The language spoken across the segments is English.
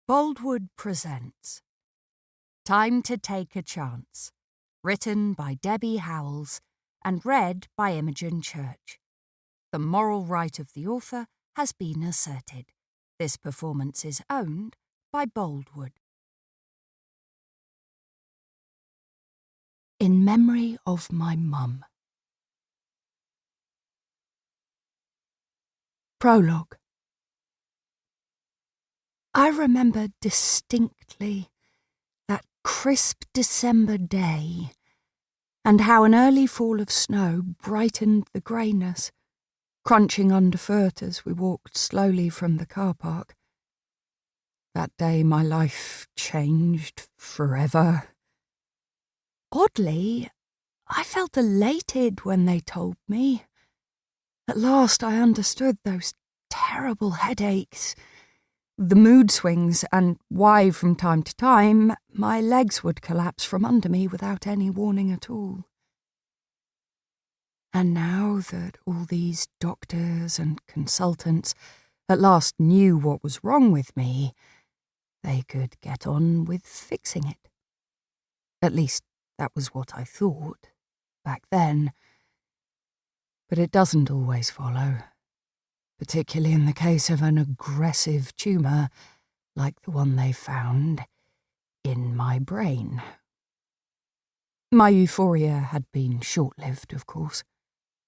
Boldwood presents Time to Take a Chance, written by Debbie Howells and read by Imogen Church. The moral right of the author has been asserted. This performance is owned by Boldwood. In memory of my mum. Prologue. I remember distinctly that crisp December day and how an early fall of snow brightened the greyness, crunching underfoot as we walked slowly from the car park. That day my life changed forever. Oddly, I felt elated when they told me. At last I understood those terrible headaches, the mood swings, and why from time to time my legs would collapse from under me without any warning at all. And now that all these doctors and consultants at last knew what was wrong with me, they could get on with fixing it. At least that was what I thought back then. But it doesn't always follow, particularly in the case of an aggressive tumour like the one they found in my brain. My euphoria had been short-lived, of course.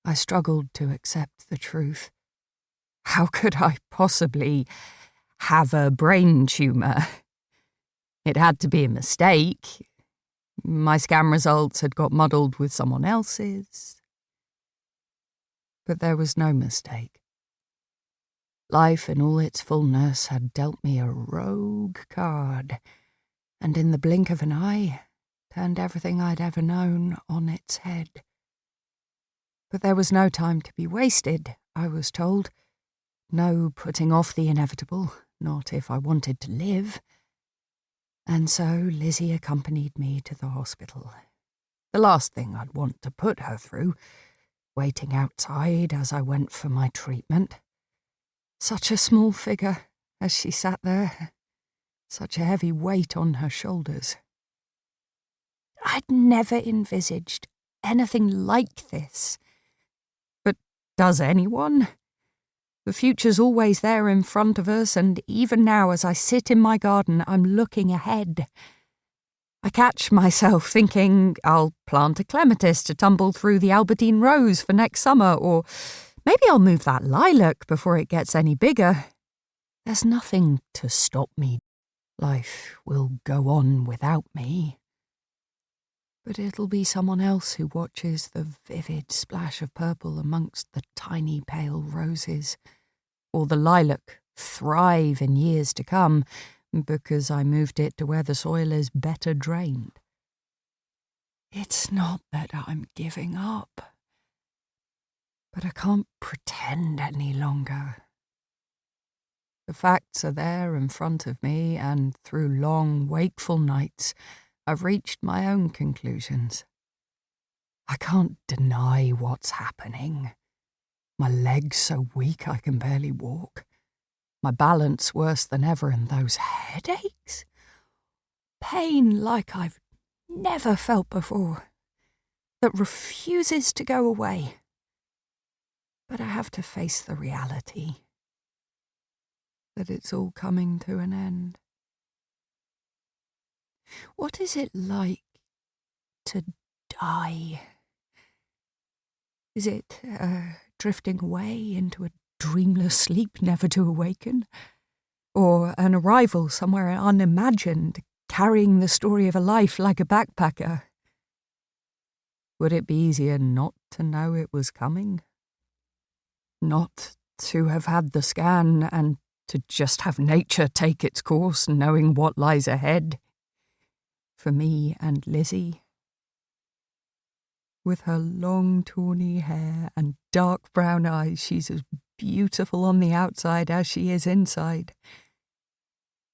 I struggled to accept the truth. How could I possibly have a brain tumour? It had to be a mistake. My scan results had got muddled with someone else's. But there was no mistake. Life in all its fullness had dealt me a rogue card, and in the blink of an eye turned everything I'd ever known on its head. But there was no time to be wasted, I was told. No putting off the inevitable, not if I wanted to live. And so Lizzie accompanied me to the hospital. The last thing I'd want to put her through, waiting outside as I went for my treatment. Such a small figure as she sat there, such a heavy weight on her shoulders. I'd never envisaged anything like this. But does anyone? The future's always there in front of us, and even now as I sit in my garden, I'm looking ahead. I catch myself thinking I'll plant a clematis to tumble through the Albertine rose for next summer, or maybe I'll move that lilac before it gets any bigger. There's nothing to stop me. Life will go on without me. But it'll be someone else who watches the vivid splash of purple amongst the tiny pale roses, or the lilac thrive in years to come, because I moved it to where the soil is better drained. It's not that I'm giving up, but I can't pretend any longer. The facts are there in front of me, and through long, wakeful nights, I've reached my own conclusions. I can't deny what's happening. My legs so weak I can barely walk. My balance worse than ever, and those headaches? Pain like I've never felt before, that refuses to go away. But I have to face the reality that it's all coming to an end. What is it like to die? Is it drifting away into a dreamless sleep never to awaken? Or an arrival somewhere unimagined, carrying the story of a life like a backpacker? Would it be easier not to know it was coming? Not to have had the scan and to just have nature take its course, knowing what lies ahead? For me and Lizzie. With her long tawny hair and dark brown eyes, she's as beautiful on the outside as she is inside.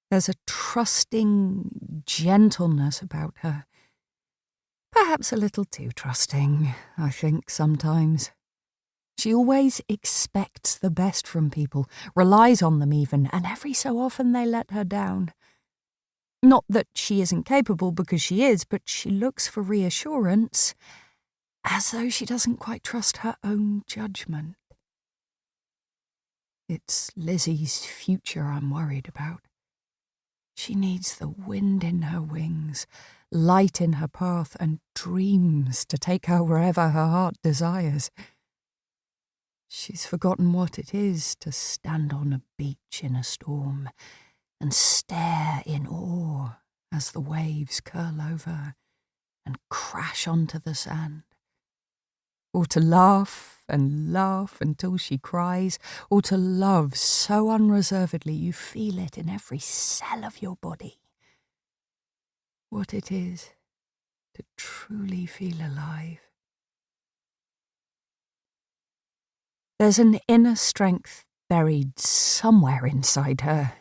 There's a trusting gentleness about her. Perhaps a little too trusting, I think, sometimes. She always expects the best from people, relies on them even, and every so often they let her down. Not that she isn't capable, because she is, but she looks for reassurance, as though she doesn't quite trust her own judgment. It's Lizzie's future I'm worried about. She needs the wind in her wings, light in her path, and dreams to take her wherever her heart desires. She's forgotten what it is to stand on a beach in a storm and stare in awe as the waves curl over and crash onto the sand. Or to laugh and laugh until she cries, or to love so unreservedly you feel it in every cell of your body. What it is to truly feel alive. There's an inner strength buried somewhere inside her.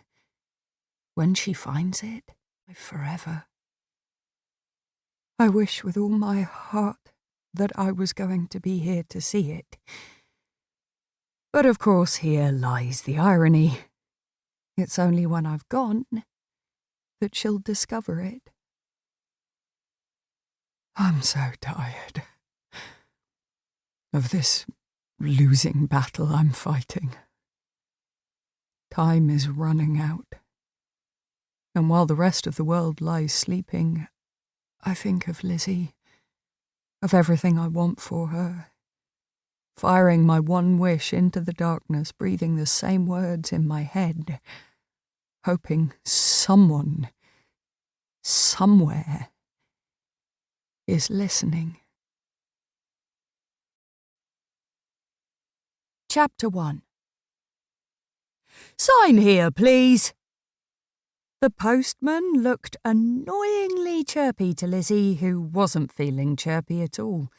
When she finds it, forever. I wish with all my heart that I was going to be here to see it. But of course here lies the irony. It's only when I've gone that she'll discover it. I'm so tired of this losing battle I'm fighting. Time is running out. And while the rest of the world lies sleeping, I think of Lizzie, of everything I want for her, firing my one wish into the darkness, breathing the same words in my head, hoping someone, somewhere, is listening. Chapter 1. Sign here, please. The postman looked annoyingly chirpy to Lizzie, who wasn't feeling chirpy at all.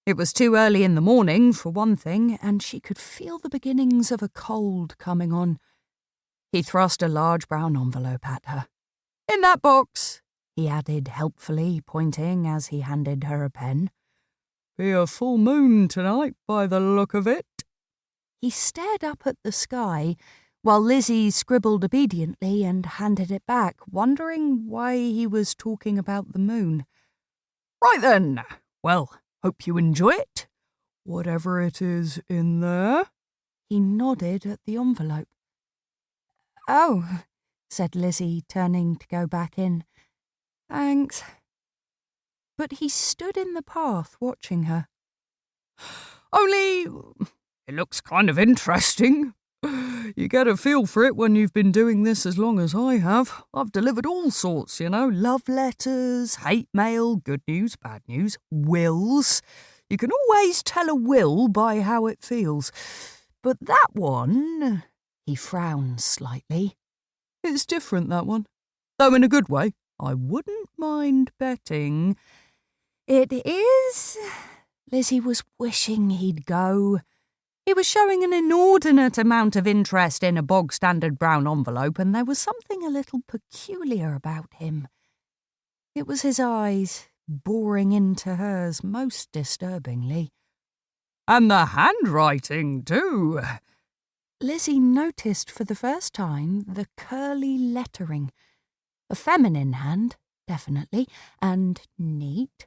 It was too early in the morning, for one thing, and she could feel the beginnings of a cold coming on. He thrust a large brown envelope at her. In that box, he added helpfully, pointing as he handed her a pen. Be a full moon tonight, by the look of it. He stared up at the sky, while Lizzie scribbled obediently and handed it back, wondering why he was talking about the moon. Right then. Well, hope you enjoy it. Whatever it is in there. He nodded at the envelope. Oh, said Lizzie, turning to go back in. Thanks. But he stood in the path, watching her. Only, it looks kind of interesting. You get a feel for it when you've been doing this as long as I have. I've delivered all sorts, love letters, hate mail, good news, bad news, wills. You can always tell a will by how it feels. But that one, he frowned slightly. It's different, that one. Though in a good way. I wouldn't mind betting. It is. Lizzie was wishing he'd go. He was showing an inordinate amount of interest in a bog-standard brown envelope, and there was something a little peculiar about him. It was his eyes, boring into hers most disturbingly. And the handwriting, too. Lizzie noticed for the first time the curly lettering. A feminine hand, definitely, and neat.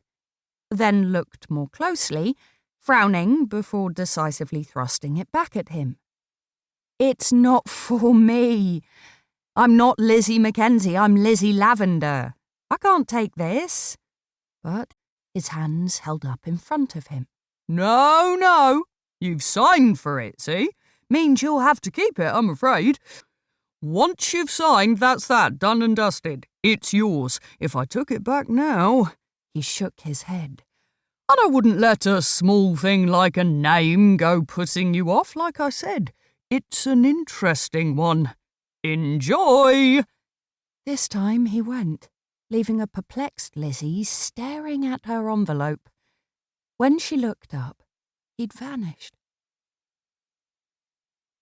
Then looked more closely, frowning before decisively thrusting it back at him. It's not for me. I'm not Lizzie Mackenzie, I'm Lizzie Lavender. I can't take this. But his hands held up in front of him. No, you've signed for it, see? Means you'll have to keep it, I'm afraid. Once you've signed, that's that, done and dusted. It's yours. If I took it back now... He shook his head. And I wouldn't let a small thing like a name go putting you off, like I said. It's an interesting one. Enjoy! This time he went, leaving a perplexed Lizzie staring at her envelope. When she looked up, he'd vanished.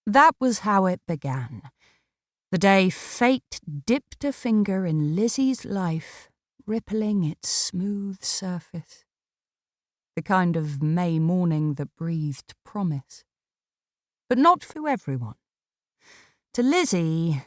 That was how it began. The day fate dipped a finger in Lizzie's life, rippling its smooth surface. The kind of May morning that breathed promise. But not for everyone. To Lizzie,